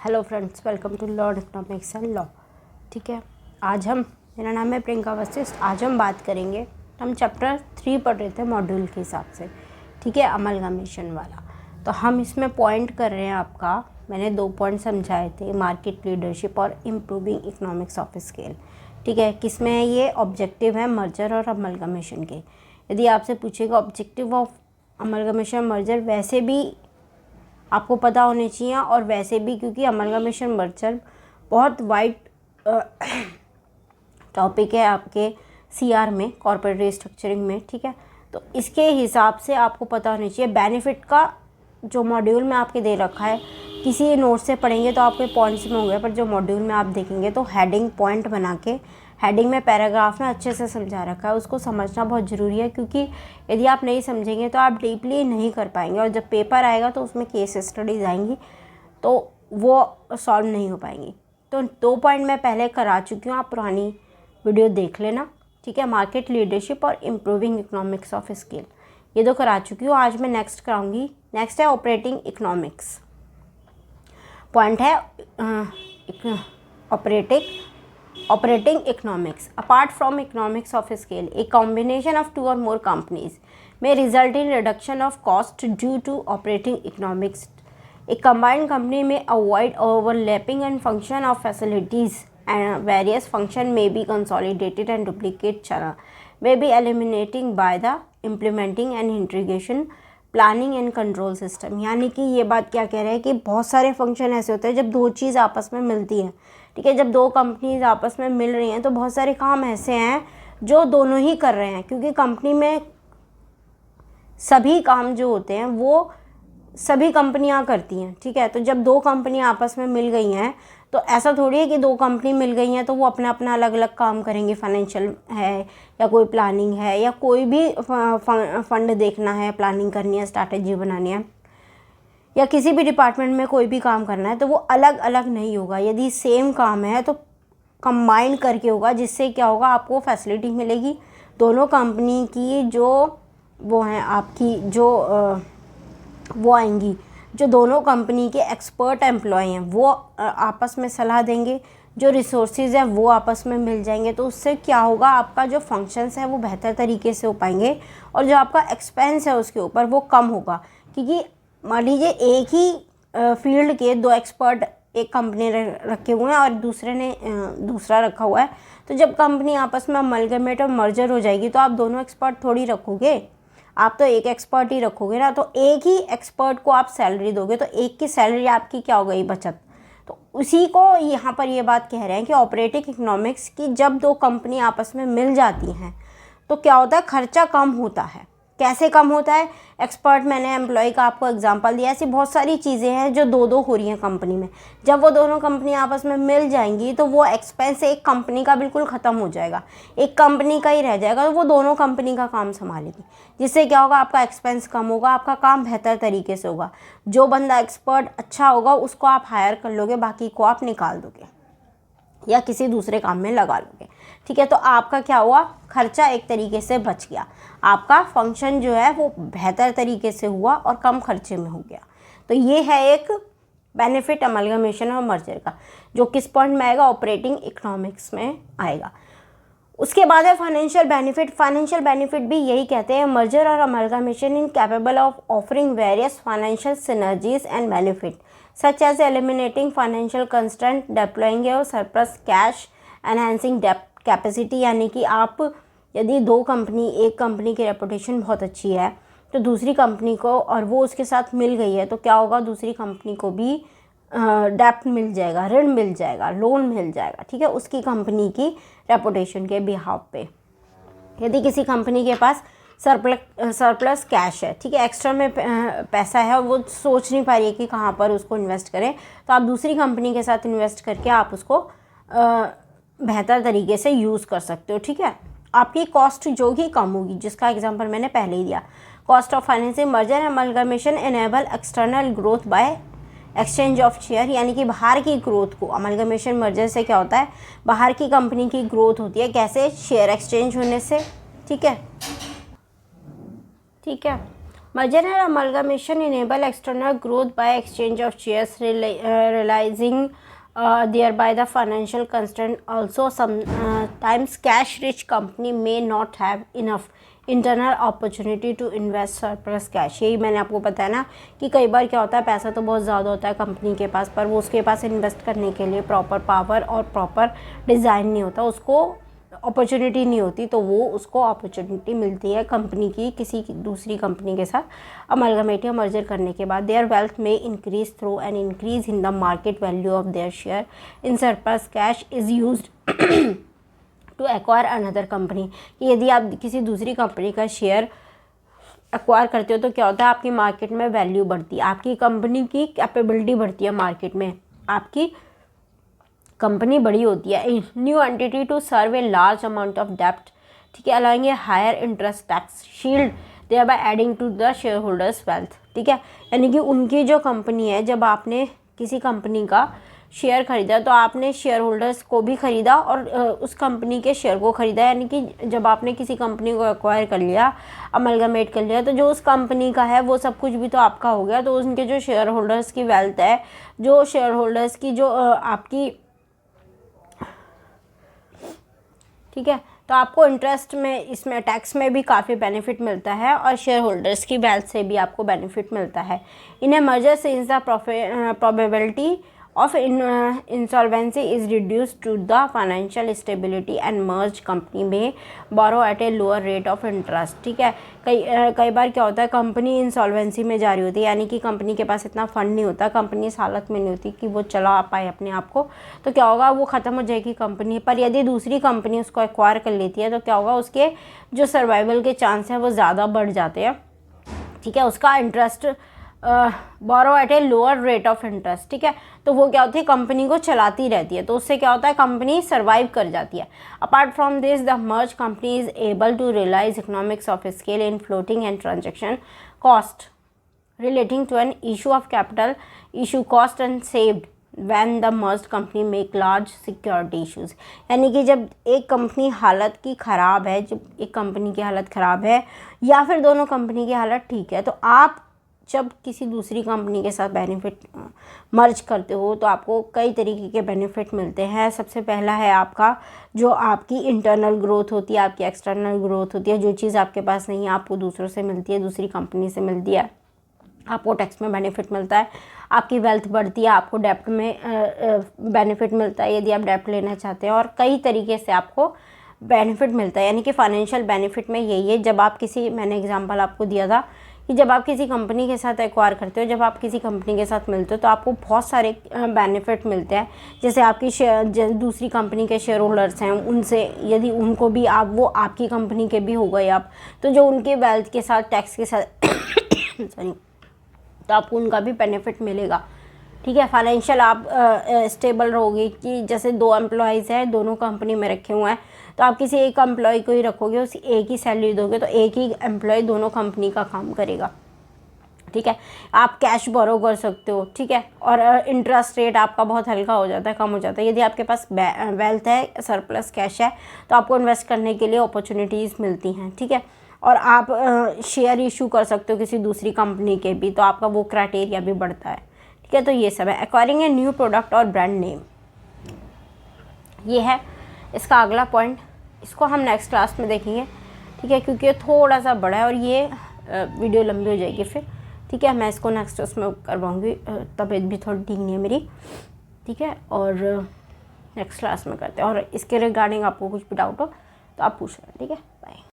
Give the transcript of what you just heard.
Hello friends, welcome to law economics and law. ठीक है, मेरा नाम है प्रियंका वशिष्ठ। आज हम बात करेंगे, हम चैप्टर 3 पढ़ रहे थे मॉड्यूल के हिसाब से। ठीक है, अमलगमेशन वाला। तो हम इसमें पॉइंट कर रहे हैं आपका, मैंने 2 पॉइंट समझाए थे, मार्केट लीडरशिप और इम्प्रूविंग इकोनॉमिक्स ऑफ स्केल। ठीक है, किसमें है ये ऑब्जेक्टिव है मर्जर और अमलगमेशन के। यदि आपसे पूछेगा ऑब्जेक्टिव ऑफ अमलगमेशन मर्जर, वैसे भी आपको पता होने चाहिए, और वैसे भी क्योंकि अमलगमेशन मर्जर बहुत वाइड टॉपिक है आपके सीआर में, कॉर्पोरेट रिस्ट्रक्चरिंग में। ठीक है, तो इसके हिसाब से आपको पता होना चाहिए बेनिफिट का। जो मॉड्यूल में आपके दे रखा है, किसी नोट से पढ़ेंगे तो आपके पॉइंट्स में होंगे, पर जो मॉड्यूल में आप देखेंगे तो हेडिंग पॉइंट बना के, हेडिंग में पैराग्राफ में अच्छे से समझा रखा है, उसको समझना बहुत ज़रूरी है। क्योंकि यदि आप नहीं समझेंगे तो आप डीपली नहीं कर पाएंगे, और जब पेपर आएगा तो उसमें केस स्टडीज आएंगी तो वो सॉल्व नहीं हो पाएंगी। तो 2 पॉइंट मैं पहले करा चुकी हूँ, आप पुरानी वीडियो देख लेना। ठीक है, मार्केट लीडरशिप और इम्प्रूविंग इकोनॉमिक्स ऑफ स्केल, ये 2 करा चुकी हूँ। आज मैं नेक्स्ट कराऊंगी। नेक्स्ट है ऑपरेटिंग इकोनॉमिक्स। पॉइंट है operating economics. Apart from economics of scale, a combination of 2 or more companies may result in reduction of cost due to operating economics. A combined company may avoid overlapping and function of facilities, and various function may be consolidated and duplicate channel may be eliminating by the implementing and integration planning and control system. यानी कि ये बात क्या कह रहे हैं कि बहुत सारे फंक्शन ऐसे होते हैं जब 2 चीज़ आपस में मिलती हैं। ठीक है, जब 2 कंपनीज आपस में मिल रही हैं तो बहुत सारे काम ऐसे हैं जो दोनों ही कर रहे हैं, क्योंकि कंपनी में सभी काम जो होते हैं वो सभी कंपनियां करती हैं। ठीक है, तो जब 2 कंपनियां आपस में मिल गई हैं तो ऐसा थोड़ी है कि 2 कंपनी मिल गई हैं तो वो अपना अपना अलग अलग काम करेंगे। फाइनेंशियल है या कोई प्लानिंग है या कोई भी फंड देखना है, प्लानिंग करनी है, स्ट्रैटेजी बनानी है, या किसी भी डिपार्टमेंट में कोई भी काम करना है, तो वो अलग अलग नहीं होगा। यदि सेम काम है तो कंबाइन करके होगा, जिससे क्या होगा, आपको फैसिलिटी मिलेगी। दोनों कंपनी की जो वो हैं आपकी जो वो आएंगी, जो दोनों कंपनी के एक्सपर्ट एम्प्लॉय हैं वो आपस में सलाह देंगे, जो रिसोर्सेज है वो आपस में मिल जाएंगे। तो उससे क्या होगा, आपका जो फंक्शंस है वो बेहतर तरीके से हो पाएंगे, और जो आपका एक्सपेंस है उसके ऊपर वो कम होगा। क्योंकि मान लीजिए एक ही फील्ड के 2 एक्सपर्ट एक कंपनी रखे हुए हैं और दूसरे ने दूसरा रखा हुआ है, तो जब कंपनी आपस में अमलगमेट और मर्जर हो जाएगी तो आप दोनों एक्सपर्ट थोड़ी रखोगे, आप तो एक एक्सपर्ट ही रखोगे ना। तो एक ही एक्सपर्ट को आप सैलरी दोगे तो एक की सैलरी आपकी क्या हो गई, बचत। तो उसी को यहाँ पर ये बात कह रहे हैं कि ऑपरेटिंग इकोनॉमिक्स की जब 2 कंपनी आपस में मिल जाती हैं तो क्या होता है, खर्चा कम होता है। कैसे कम होता है, एक्सपर्ट, मैंने एम्प्लॉय का आपको एग्जांपल दिया। ऐसी बहुत सारी चीज़ें हैं जो 2-2 हो रही हैं कंपनी में। जब वो दोनों कंपनी आपस में मिल जाएंगी तो वो एक्सपेंस एक कंपनी का बिल्कुल ख़त्म हो जाएगा, एक कंपनी का ही रह जाएगा, तो वो दोनों कंपनी का काम संभालेगी। जिससे क्या होगा, आपका एक्सपेंस कम होगा, आपका काम बेहतर तरीके से होगा। जो बंदा एक्सपर्ट अच्छा होगा उसको आप हायर कर लोगे, बाकी को आप निकाल दोगे या किसी दूसरे काम में लगा लोगे। ठीक है, तो आपका क्या हुआ, खर्चा एक तरीके से बच गया, आपका फंक्शन जो है वो बेहतर तरीके से हुआ और कम खर्चे में हो गया। तो ये है एक बेनिफिट अमलगमेशन और मर्जर का, जो किस पॉइंट में आएगा, ऑपरेटिंग इकोनॉमिक्स में आएगा। उसके बाद है फाइनेंशियल बेनिफिट। फाइनेंशियल बेनिफिट भी यही कहते हैं, मर्जर और amalgamation in capable of offering various financial synergies and benefit such as eliminating financial constraint, deploying your surplus cash, enhancing debt capacity। यानी कि आप यदि 2 कंपनी, एक कंपनी की रेपुटेशन बहुत अच्छी है तो दूसरी कंपनी को, और वो उसके साथ मिल गई है, तो क्या होगा, दूसरी कंपनी को भी डेप्ट मिल जाएगा, ऋण मिल जाएगा, लोन मिल जाएगा। ठीक है, उसकी कंपनी की रेपुटेशन के बिहाफ पे। यदि किसी कंपनी के पास सरप्लस कैश है, ठीक है, एक्स्ट्रा में पैसा है और वो सोच नहीं पा रही है कि कहाँ पर उसको इन्वेस्ट करें, तो आप दूसरी कंपनी के साथ इन्वेस्ट करके आप उसको बेहतर तरीके से यूज़ कर सकते हो। ठीक है, आपकी कॉस्ट जो ही कम होगी, जिसका एग्जांपल मैंने पहले ही दिया। Cost of financing merger and amalgamation enable external growth by exchange of share. यानी कि बाहर की ग्रोथ को, अमलगमेशन मर्जर से क्या होता है, बाहर की कंपनी की ग्रोथ होती है। कैसे, शेयर एक्सचेंज होने से। ठीक है, Merger and amalgamation enable external growth by exchange of shares, realizing thereby the financial constraint. Also, sometimes cash-rich company may not have enough internal opportunity to invest surplus cash. यही मैंने आपको बताया ना कि कई बार क्या होता है, पैसा तो बहुत ज़्यादा होता है कंपनी के पास, पर वो उसके पास इन्वेस्ट करने के लिए प्रॉपर पावर और प्रॉपर डिज़ाइन नहीं होता, उसको अपॉर्चुनिटी नहीं होती, तो वो उसको अपॉर्चुनिटी मिलती है कंपनी की किसी दूसरी कंपनी के साथ अमलगमेट या मर्जर करने के बाद। देयर वेल्थ में increase through an increase in the market value of their share in surplus cash is used to acquire another company. कि यदि आप किसी दूसरी कंपनी का शेयर एक्वायर करते हो तो क्या होता है, आपकी मार्केट में वैल्यू बढ़ती है, आपकी कंपनी की कैपेबिलिटी बढ़ती है, मार्केट में आपकी कंपनी बड़ी होती है। New entity to serve a large amount of डेप्ट, ठीक है, allowing a higher interest tax shield thereby adding to the shareholders wealth. ठीक है, यानी कि उनकी जो कंपनी है, जब आपने किसी कंपनी का शेयर खरीदा तो आपने शेयर होल्डर्स को भी खरीदा और उस कंपनी के शेयर को खरीदा, यानी कि जब आपने किसी कंपनी को एक्वायर कर लिया, अमलगमेट कर लिया, तो जो उस कंपनी का है वो सब कुछ भी तो आपका हो गया। तो उनके जो शेयर होल्डर्स की वेल्थ है, जो शेयर होल्डर्स की जो आपकी, ठीक है, तो आपको इंटरेस्ट में, इसमें टैक्स में भी काफ़ी बेनिफिट मिलता है और शेयर होल्डर्स की वेल्थ से भी आपको बेनिफिट मिलता है। In a merger since the probability of insolvency is reduced to the financial stability and merged company may borrow at a lower rate of interest। ठीक है, कई बार क्या होता है, कंपनी इंसॉल्वेंसी में जा रही होती है, यानी कि कंपनी के पास इतना फंड नहीं होता, कंपनी इस हालत में नहीं होती कि वो चला पाए अपने आप को, तो क्या होगा, वो ख़त्म हो जाएगी कंपनी। पर यदि दूसरी कंपनी उसको एक्वायर कर लेती है तो क्या होगा, उसके जो सर्वाइवल के चांस हैं वो ज़्यादा बढ़ जाते हैं। ठीक है, उसका interest borrow at a lower rate of interest. ठीक है, तो वो क्या होती है, कंपनी को चलाती रहती है, तो उससे क्या होता है, कंपनी सर्वाइव कर जाती है। Apart from this the merge company is able to realise economics of scale in floating and transaction cost relating to an issue of capital issue cost and saved when the merge company make large security issues. यानी कि जब एक company हालत की ख़राब है, जब एक कंपनी की हालत ख़राब है या फिर दोनों कंपनी की हालत ठीक है, तो आप जब किसी दूसरी कंपनी के साथ बेनिफिट मर्ज करते हो तो आपको कई तरीके के बेनिफिट मिलते हैं। सबसे पहला है आपका जो आपकी इंटरनल ग्रोथ होती है, आपकी एक्सटर्नल ग्रोथ होती है, जो चीज़ आपके पास नहीं है आपको दूसरों से मिलती है, दूसरी कंपनी से मिलती है, आपको टैक्स में बेनिफिट मिलता है, आपकी वेल्थ बढ़ती है, आपको डेप्ट में बेनिफिट मिलता है यदि आप डेप्ट लेना चाहते हैं, और कई तरीके से आपको बेनिफिट मिलता है। यानी कि फाइनेंशियल बेनिफिट में यही है, जब आप किसी, मैंने एग्जांपल आपको दिया था कि जब आप किसी कंपनी के साथ एक्वायर करते हो, जब आप किसी कंपनी के साथ मिलते हो तो आपको बहुत सारे बेनिफिट मिलते हैं। जैसे आपकी शेयर, दूसरी कंपनी के शेयर होल्डर्स हैं, उनसे यदि उनको भी आप, वो आपकी कंपनी के भी हो गए आप, तो जो उनके वेल्थ के साथ, टैक्स के साथ सॉरी, तो आपको उनका भी बेनिफिट मिलेगा। ठीक है, फाइनेंशियल आप स्टेबल रहोगे कि जैसे 2 एम्प्लॉयज़ हैं, दोनों कंपनी में रखे हुए हैं, तो आप किसी एक एम्प्लॉय को ही रखोगे, उस एक ही सैलरी दोगे, तो एक ही एम्प्लॉय दोनों कंपनी का काम करेगा। ठीक है, आप कैश बोरो कर सकते हो। ठीक है, और इंटरेस्ट रेट आपका बहुत हल्का हो जाता है, कम हो जाता है। यदि आपके पास वेल्थ है, सरप्लस कैश है, तो आपको इन्वेस्ट करने के लिए अपॉर्चुनिटीज़ मिलती हैं। ठीक है, और आप शेयर इशू कर सकते हो किसी दूसरी कंपनी के भी, तो आपका वो क्राइटेरिया भी बढ़ता है। ठीक है, तो ये सब है। एक्वायरिंग ए न्यू प्रोडक्ट और ब्रांड नेम, ये है इसका अगला पॉइंट, इसको हम नेक्स्ट क्लास में देखेंगे। ठीक है, क्योंकि ये थोड़ा सा बड़ा है और ये वीडियो लंबी हो जाएगी फिर। ठीक है, मैं इसको नेक्स्ट उसमें करवाऊँगी, तबीयत भी थोड़ी ठीक नहीं है मेरी। ठीक है, और नेक्स्ट क्लास में करते हैं, और इसके रिगार्डिंग आपको कुछ भी डाउट हो तो आप पूछ लें। ठीक है, बाय।